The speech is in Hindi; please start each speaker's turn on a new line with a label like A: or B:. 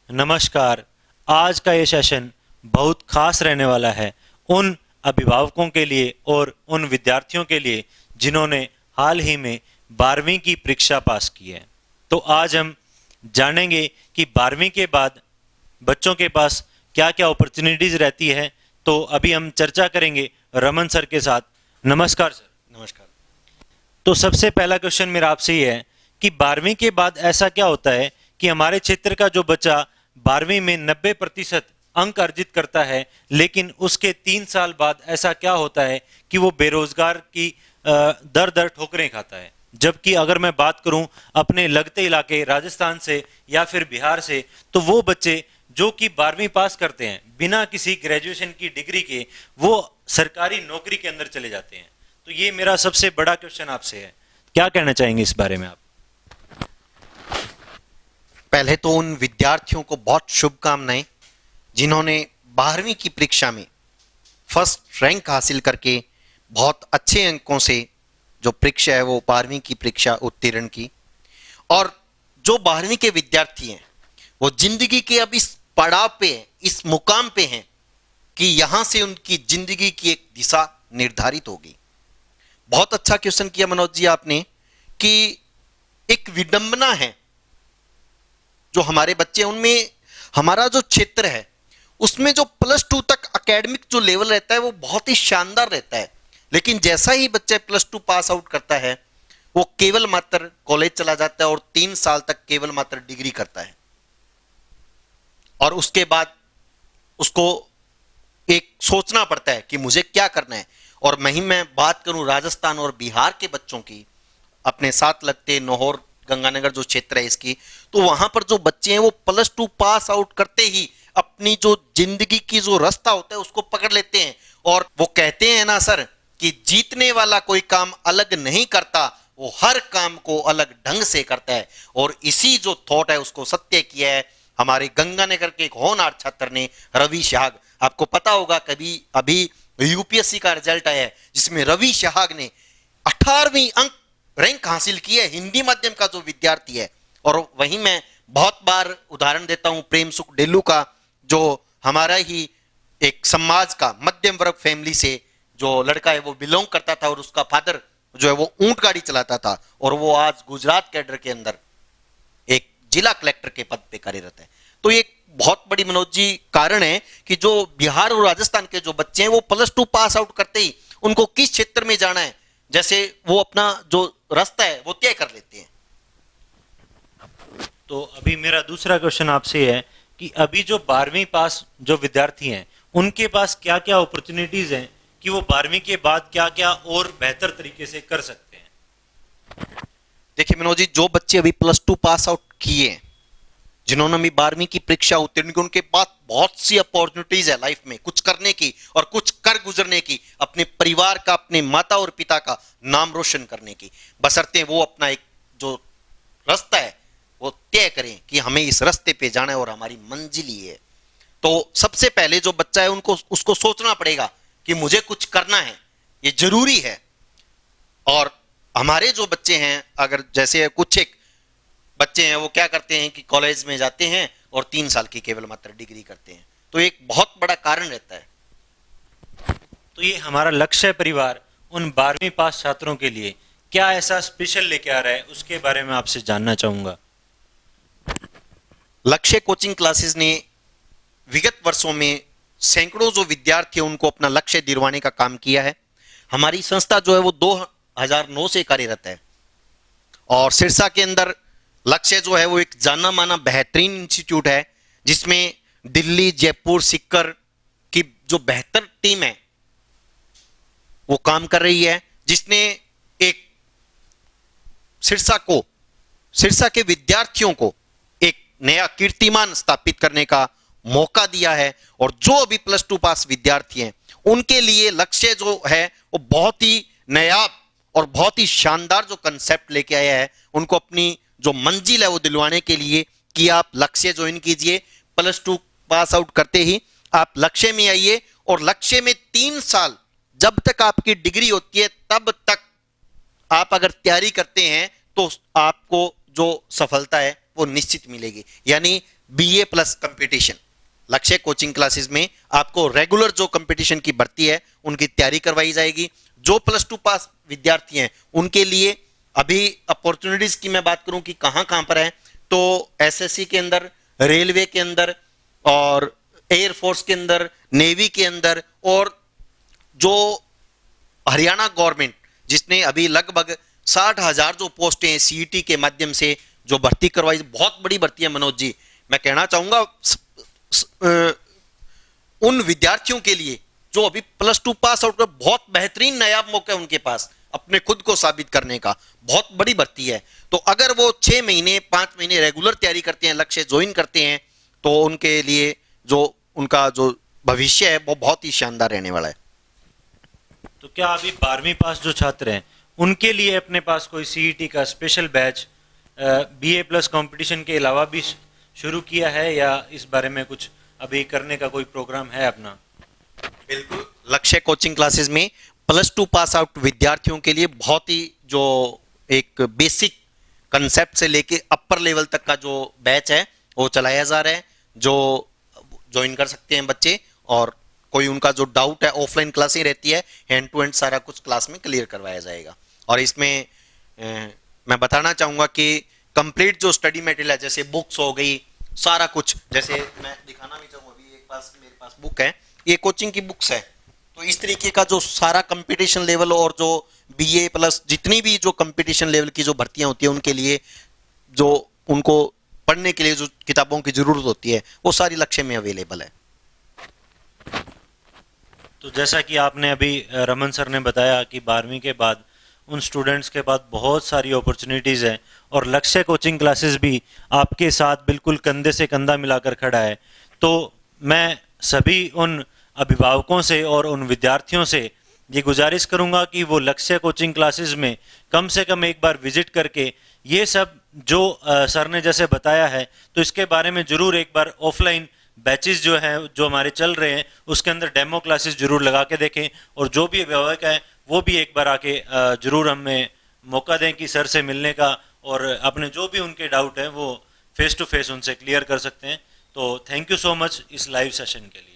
A: नमस्कार। आज का ये सेशन बहुत खास रहने वाला है उन अभिभावकों के लिए और उन विद्यार्थियों के लिए जिन्होंने हाल ही में 12वीं की परीक्षा पास की है। तो आज हम जानेंगे कि 12वीं के बाद बच्चों के पास क्या क्या अपॉर्चुनिटीज रहती है। तो अभी हम चर्चा करेंगे रमन सर के साथ। नमस्कार सर।
B: नमस्कार।
A: तो सबसे पहला क्वेश्चन मेरा आपसे ये है कि 12वीं के बाद ऐसा क्या होता है कि हमारे क्षेत्र का जो बच्चा 12वीं में 90% अंक अर्जित करता है, लेकिन उसके 3 साल बाद ऐसा क्या होता है कि वो बेरोजगार की दर दर ठोकरें खाता है। जबकि अगर मैं बात करूं अपने लगते इलाके राजस्थान से या फिर बिहार से, तो वो बच्चे जो कि 12वीं पास करते हैं बिना किसी ग्रेजुएशन की डिग्री के, वो सरकारी नौकरी के अंदर चले जाते हैं। तो ये मेरा सबसे बड़ा क्वेश्चन आपसे है, क्या कहना चाहेंगे इस बारे में आप?
B: पहले तो उन विद्यार्थियों को बहुत शुभकामनाएं जिन्होंने 12वीं की परीक्षा में फर्स्ट रैंक हासिल करके बहुत अच्छे अंकों से जो परीक्षा है वो 12वीं की परीक्षा उत्तीर्ण की। और जो 12वीं के विद्यार्थी हैं वो जिंदगी के अब इस पड़ाव पे हैं, इस मुकाम पे हैं कि यहां से उनकी जिंदगी की एक दिशा निर्धारित होगी। बहुत अच्छा क्वेश्चन किया मनोज जी आपने कि एक विडंबना है जो हमारे बच्चे, उनमें हमारा जो क्षेत्र है उसमें जो +2 तक एकेडमिक जो लेवल रहता है वो बहुत ही शानदार रहता है, लेकिन जैसा ही बच्चा +2 पास आउट करता है वो केवल मात्र कॉलेज चला जाता है और 3 साल तक केवल मात्र डिग्री करता है। और उसके बाद उसको एक सोचना पड़ता है कि मुझे क्या करना है। और मैं बात करूं राजस्थान और बिहार के बच्चों की, अपने साथ लगते नौहर गंगानगर जो क्षेत्र है इसकी, तो वहां पर जो बच्चे हैं वो +2 पास आउट करते ही अपनी जो जिंदगी की जो रास्ता होता है उसको पकड़ लेते हैं। और वो कहते हैं ना सर कि जीतने वाला कोई काम अलग नहीं करता, वो हर काम को अलग ढंग से करता है। और इसी जो थॉट है उसको सत्य किया है हमारे गंगानगर के एक होनहार छात्र ने, रवि शहाग। आपको पता होगा कभी अभी यूपीएससी का रिजल्ट आया है जिसमें रवि शहाग ने 18वीं अंक रैंक हासिल की है, हिंदी माध्यम का जो विद्यार्थी है। और वहीं मैं बहुत बार उदाहरण देता हूं प्रेम सुख डेलू का, जो हमारा ही एक समाज का मध्यम वर्ग फैमिली से जो लड़का है वो बिलोंग करता था और उसका फादर जो है वो ऊंट गाड़ी चलाता था और वो आज गुजरात कैडर के अंदर एक जिला कलेक्टर के पद पे कार्यरत है। तो ये बहुत बड़ी मनोज जी कारण है कि जो बिहार और राजस्थान के जो बच्चे हैं वो +2 पास आउट करते ही उनको किस क्षेत्र में जाना है जैसे वो अपना जो रास्ता है वो तय कर लेते हैं।
A: तो अभी मेरा दूसरा क्वेश्चन आपसे है कि अभी जो 12वीं पास जो विद्यार्थी हैं उनके पास क्या क्या अपॉर्चुनिटीज हैं कि वो 12वीं के बाद क्या क्या और बेहतर तरीके से कर सकते हैं?
B: देखिए मनोज जी, जो बच्चे अभी +2 पास आउट किए, जिन्होंने अभी 12वीं की परीक्षा उत्तीर्ण की, उनके पास बहुत सी अपॉर्चुनिटीज है लाइफ में कुछ करने की और कुछ कर गुजरने की, अपने परिवार का, अपने माता और पिता का नाम रोशन करने की, बशर्ते वो अपना एक जो रास्ता है वो तय करें कि हमें इस रास्ते पे जाना है और हमारी मंजिल ये है। तो सबसे पहले जो बच्चा है उनको उसको सोचना पड़ेगा कि मुझे कुछ करना है, ये जरूरी है। और हमारे जो बच्चे हैं, अगर जैसे कुछ एक बच्चे हैं वो क्या करते हैं कि कॉलेज में जाते हैं और 3 साल की केवल मात्र डिग्री करते हैं, तो एक बहुत बड़ा कारण रहता है।
A: तो ये हमारा लक्ष्य परिवार उन 12वीं पास छात्रों के लिए क्या ऐसा स्पेशल लेके आ रहा है, उसके बारे में आपसे जानना चाहूंगा।
B: लक्ष्य कोचिंग क्लासेस ने विगत वर्षों में सैकड़ों जो विद्यार्थी हैं उनको अपना लक्ष्य दिलवाने का काम किया है। हमारी संस्था जो है वो 2009 से कार्यरत है और सिरसा के अंदर लक्ष्य जो है वो एक जाना माना बेहतरीन इंस्टीट्यूट है जिसमें दिल्ली, जयपुर, सीकर की जो बेहतर टीम है वो काम कर रही है, जिसने एक सिरसा के विद्यार्थियों को एक नया कीर्तिमान स्थापित करने का मौका दिया है। और जो अभी +2 पास विद्यार्थी हैं उनके लिए लक्ष्य जो है वो बहुत ही नायाब और बहुत ही शानदार जो कंसेप्ट लेके आया है उनको अपनी जो मंजिल है वो दिलवाने के लिए कि आप लक्ष्य ज्वाइन कीजिए, +2 पास आउट करते ही आप लक्ष्य में आइए और लक्ष्य में 3 साल जब तक आपकी डिग्री होती है तब तक आप अगर तैयारी करते हैं तो आपको जो सफलता है वो निश्चित मिलेगी। यानी बीए प्लस कंपटीशन। लक्ष्य कोचिंग क्लासेस में आपको रेगुलर जो कंपटीशन की भर्ती है उनकी तैयारी करवाई जाएगी। जो +2 पास विद्यार्थी हैं उनके लिए अभी अपॉर्चुनिटीज की मैं बात करूं कि कहां कहां पर है, तो एसएससी के अंदर, रेलवे के अंदर और एयरफोर्स के अंदर, नेवी के अंदर, और जो हरियाणा गवर्नमेंट जिसने अभी लगभग 60,000 जो पोस्टें हैं सीईटी के माध्यम से जो भर्ती करवाई, बहुत बड़ी भर्ती है मनोज जी। मैं कहना चाहूंगा उन विद्यार्थियों के लिए जो अभी +2 पास आउट कर, बहुत बेहतरीन नायाब मौका है उनके पास अपने खुद को साबित करने का, बहुत बड़ी भर्ती है। तो अगर वो 6 महीने 5 महीने रेगुलर तैयारी करते हैं, लक्ष्य ज्वाइन करते हैं, तो उनके लिए जो उनका जो भविष्य है वो बहुत ही शानदार रहने वाला है।
A: तो क्या अभी 12वीं पास जो छात्र हैं उनके लिए अपने पास कोई सीईटी का special batch BA plus competition के अलावा भी शुरू किया है, या इस बारे में कुछ अभी करने का कोई प्रोग्राम है अपना?
B: बिल्कुल, लक्ष्य कोचिंग क्लासेस में +2 पास आउट विद्यार्थियों के लिए बहुत ही जो एक बेसिक कंसेप्ट से लेके अपर लेवल तक का जो बैच है वो चलाया जा रहा है, जो ज्वाइन कर सकते हैं बच्चे। और कोई उनका जो डाउट है, ऑफलाइन क्लासें रहती है, हैंड टू हैंड सारा कुछ क्लास में क्लियर करवाया जाएगा। और इसमें मैं बताना चाहूंगा कि कंप्लीट जो स्टडी मटेरियल है, जैसे बुक्स हो गई, सारा कुछ, जैसे मैं दिखाना भी चाहूंगा, अभी मेरे पास बुक है, ये कोचिंग की बुक्स है। तो इस तरीके का जो सारा कंपटीशन लेवल और जो बीए प्लस जितनी भी जो कंपटीशन लेवल की जो भर्तियां होती है उनके लिए जो उनको पढ़ने के लिए जो किताबों की जरूरत होती है वो सारी लक्ष्य में अवेलेबल है।
A: तो जैसा कि आपने अभी रमन सर ने बताया कि 12वीं के बाद उन स्टूडेंट्स के पास बहुत सारी अपॉर्चुनिटीज़ हैं, और लक्ष्य कोचिंग क्लासेस भी आपके साथ बिल्कुल कंधे से कंधा मिलाकर खड़ा है। तो मैं सभी उन अभिभावकों से और उन विद्यार्थियों से ये गुजारिश करूंगा कि वो लक्ष्य कोचिंग क्लासेस में कम से कम एक बार विजिट करके ये सब जो सर ने जैसे बताया है, तो इसके बारे में ज़रूर एक बार ऑफलाइन बैचेस जो हैं जो हमारे चल रहे हैं उसके अंदर डेमो क्लासेस जरूर लगा के देखें, और जो भी अभिभावक हैं वो भी एक बार आके जरूर हमें मौका दें कि सर से मिलने का, और अपने जो भी उनके डाउट हैं वो फेस टू फेस उनसे क्लियर कर सकते हैं। तो थैंक यू सो मच इस लाइव सेशन के लिए।